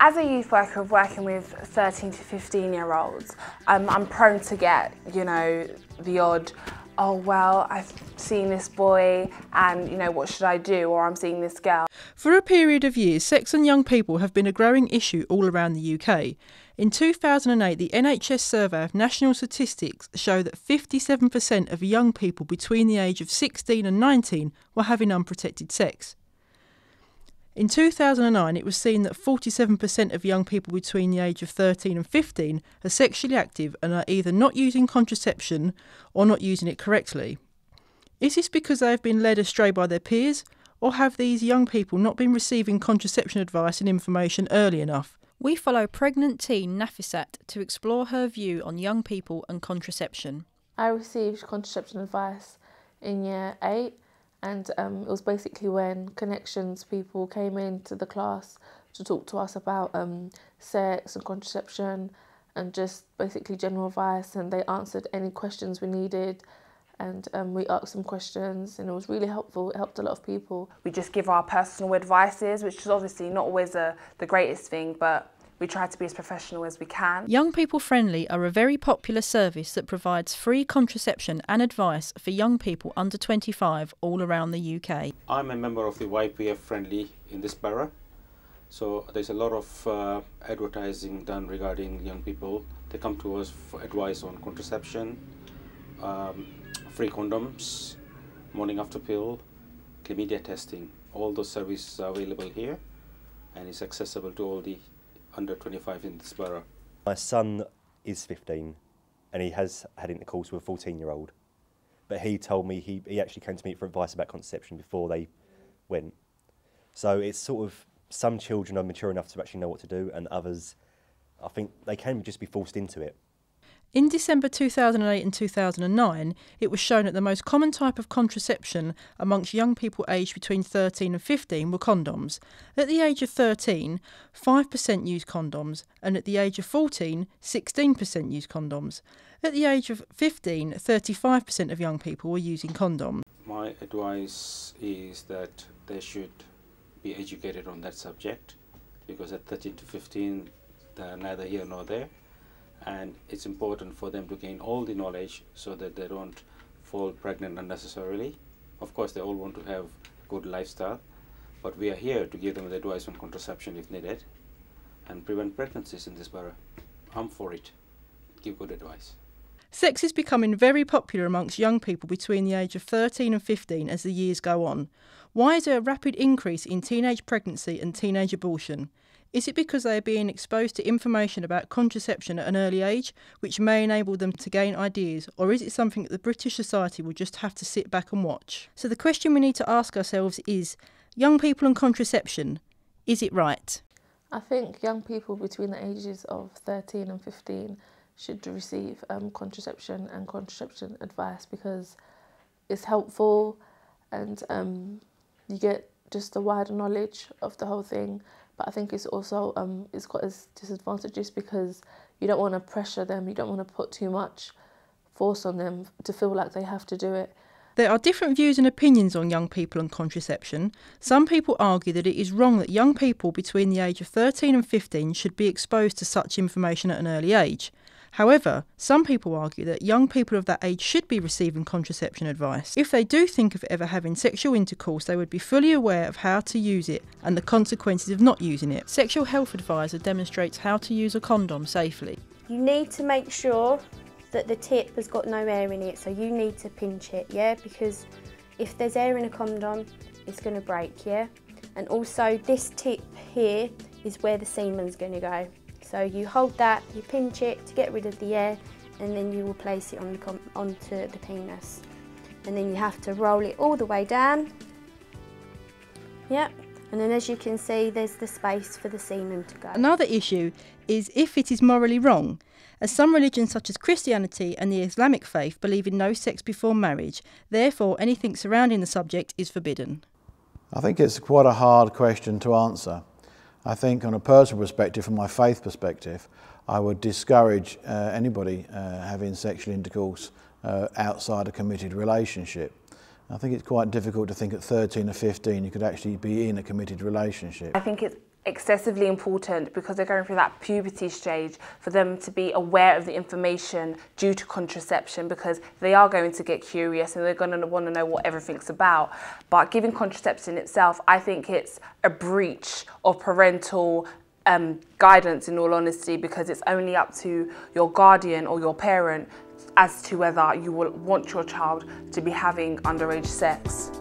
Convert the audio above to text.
as a youth worker working with 13 to 15-year-olds, I'm prone to get, you know, the odd, oh well, I've seen this boy and, you know, what should I do? Or I'm seeing this girl. For a period of years, sex and young people have been a growing issue all around the UK. In 2008, the NHS survey of national statistics showed that 57% of young people between the age of 16 and 19 were having unprotected sex. In 2009, it was seen that 47% of young people between the age of 13 and 15 are sexually active and are either not using contraception or not using it correctly. Is this because they have been led astray by their peers, or have these young people not been receiving contraception advice and information early enough? We follow pregnant teen Nafisat to explore her view on young people and contraception. I received contraception advice in year 8. And it was basically when Connections people came into the class to talk to us about sex and contraception and just basically general advice, and they answered any questions we needed, and we asked them questions, and it was really helpful. It helped a lot of people. We just give our personal advices, which is obviously not always the greatest thing, but we try to be as professional as we can. Young People Friendly are a very popular service that provides free contraception and advice for young people under 25 all around the UK. I'm a member of the YPF Friendly in this borough. So there's a lot of advertising done regarding young people. They come to us for advice on contraception, free condoms, morning after pill, chlamydia testing. All those services are available here and it's accessible to all the under 25 in this borough. My son is 15 and he has had intercourse with a 14-year-old. But he told me he actually came to me for advice about contraception before they went. So it's sort of, some children are mature enough to actually know what to do, and others, I think they can just be forced into it. In December 2008 and 2009, it was shown that the most common type of contraception amongst young people aged between 13 and 15 were condoms. At the age of 13, 5% used condoms, and at the age of 14, 16% used condoms. At the age of 15, 35% of young people were using condoms. My advice is that they should be educated on that subject, because at 13 to 15, they're neither here nor there. And it's important for them to gain all the knowledge so that they don't fall pregnant unnecessarily. Of course, they all want to have a good lifestyle, but we are here to give them the advice on contraception if needed and prevent pregnancies in this borough. I'm for it. Give good advice. Sex is becoming very popular amongst young people between the age of 13 and 15 as the years go on. Why is there a rapid increase in teenage pregnancy and teenage abortion? Is it because they are being exposed to information about contraception at an early age, which may enable them to gain ideas, or is it something that the British society will just have to sit back and watch? So the question we need to ask ourselves is, young people and contraception, is it right? I think young people between the ages of 13 and 15 should receive contraception and contraception advice, because it's helpful and you get just a wider knowledge of the whole thing. But I think it's also it's got its disadvantages, because you don't want to pressure them, you don't want to put too much force on them to feel like they have to do it. There are different views and opinions on young people and contraception. Some people argue that it is wrong that young people between the age of 13 and 15 should be exposed to such information at an early age. However, some people argue that young people of that age should be receiving contraception advice. If they do think of ever having sexual intercourse, they would be fully aware of how to use it and the consequences of not using it. Sexual Health Advisor demonstrates how to use a condom safely. You need to make sure that the tip has got no air in it, so you need to pinch it, yeah? Because if there's air in a condom, it's going to break, yeah? And also this tip here is where the semen's going to go. So you hold that, you pinch it to get rid of the air, and then you will place it on onto the penis. And then you have to roll it all the way down. Yep. And then as you can see, there's the space for the semen to go. Another issue is if it is morally wrong, as some religions such as Christianity and the Islamic faith believe in no sex before marriage, therefore anything surrounding the subject is forbidden. I think it's quite a hard question to answer. I think on a personal perspective, from my faith perspective, I would discourage anybody having sexual intercourse outside a committed relationship. I think it's quite difficult to think at 13 or 15 you could actually be in a committed relationship. I think it's excessively important because they're going through that puberty stage for them to be aware of the information due to contraception, because they are going to get curious and they're going to want to know what everything's about. But giving contraception itself, I think it's a breach of parental guidance, in all honesty, because it's only up to your guardian or your parent as to whether you will want your child to be having underage sex.